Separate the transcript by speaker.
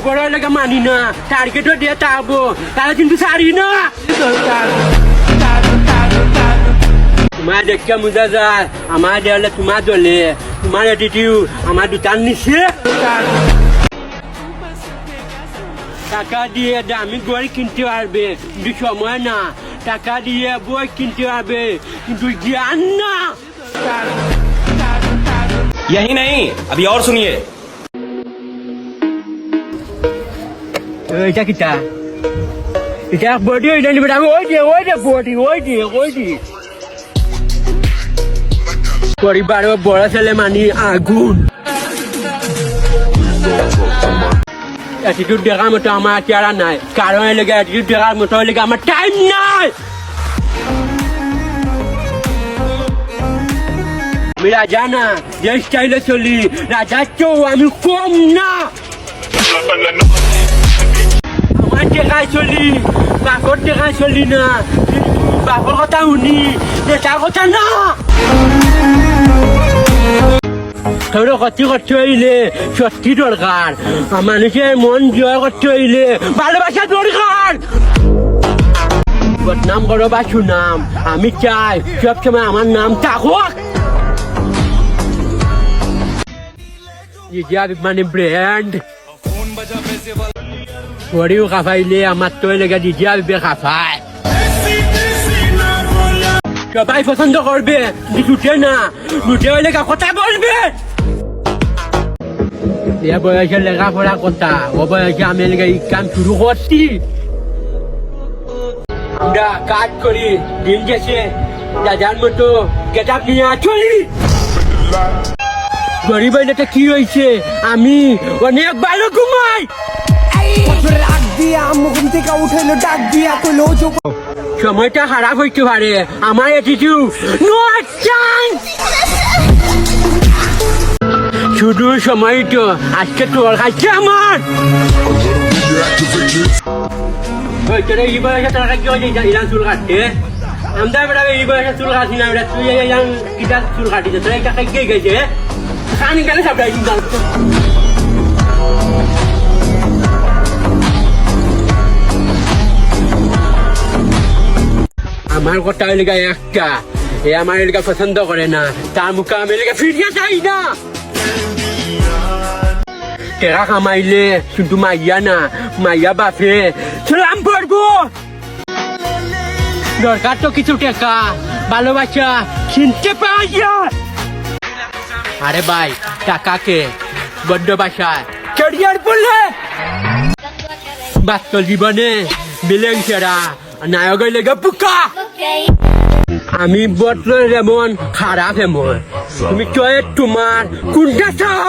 Speaker 1: বড় লেগে মানি না, টার্গেটও দিয়ে থাকবো, তারা কিন্তু ছাড়ি না। তোমার দেখে বোঝা যায় আমার দেওয়ালে তোমার দলে, তোমার অ্যাটিটিউড আমার দুটার নিচে। টাকা দিয়ে দামি গড়ি কিনতে পারবে কিন্তু সময় না, টাকা দিয়ে বই কিনতে পারবে কিন্তু জ্ঞান না।
Speaker 2: यही नहीं, अभी और सुनिए।
Speaker 1: এটা কিটা? এটা বডি ওইটা নিবে, আমি ওই যে বডি ওই যে পরিবারের বড় ছেলে মানি আগুন। অ্যাটিটিউড দেখার মতো আমার চেহারা নাই, কারণ লেগে অ্যাটিটিউড দেখার মতো লেগে আমার টাইম নাই। আমি রাজা না, যে স্টাইলে চলি রাজার চেয়েও আমি কম না। আমার টেকায় চলি, বাপর টেকায় চলি না, বাপর কথা শুনি নেতার কথা না। তোর করতে হইলে সত্যি দরকার, মানুষের মন জয় করতে হইলে ভালোবাসা দরকার। বদনাম করো বা সুনাম, আমি চাই সবসময় আমার নাম থাকুক। মানে ব্র্যান্ড পরেও খাফাইলে আমার তো লেগে দিদি আবিবে খাফায়। সবাই পছন্দ করবে, ছুটে না, ছুটে হইলে কথা বলবে। এ বয়সে লেখাপড়া কথা, ও বয়সে আমি লেগে এই কাম শুরু করছি। আমরা কাজ করি, দিন গেছে দাদার মতো গেটাপ নিয়ে চলি। গরিব হইলে কি হয়েছে, আমি অনেক ভালো ঘুমাই। সময়টা খারাপ হইতে পারে, আমার অ্যাটিটিউড নো চান্স। শুধু সময়টা আজকে তোর কাছে আমার এই বয়সে তোর কাছে ইরান চুল কাটতে আমরা বেড়া এই বয়সে চুল কাটি না, বেড়া তুই ইরান কিটা চুল কাটিছে তোর এটা খাইকে গেছে খানি গেলে সাবধাই। আমার কথা এলাকা একটা, এ আমার এলাকা পছন্দ করে না, তার মুখে আমি এলাকা ফিরিয়ে যাই না। টেকা কামাইলে কিন্তু মাইয়া না, মাইয়া বাপে সালাম করবো। দরকার তো কিছু টাকা, ভালোবাসা চিনতে পাওয়া যায়। আরে ভাই টাকাকে বড্ড বাসায় ক্যারিয়ার বললে বাস্তব জীবনে বিলেন সেরা নায়কের লেগে পুকা। আমি বদল যেমন খারাপ এমন, তুমি চয়েস তোমার কোনটা চাও?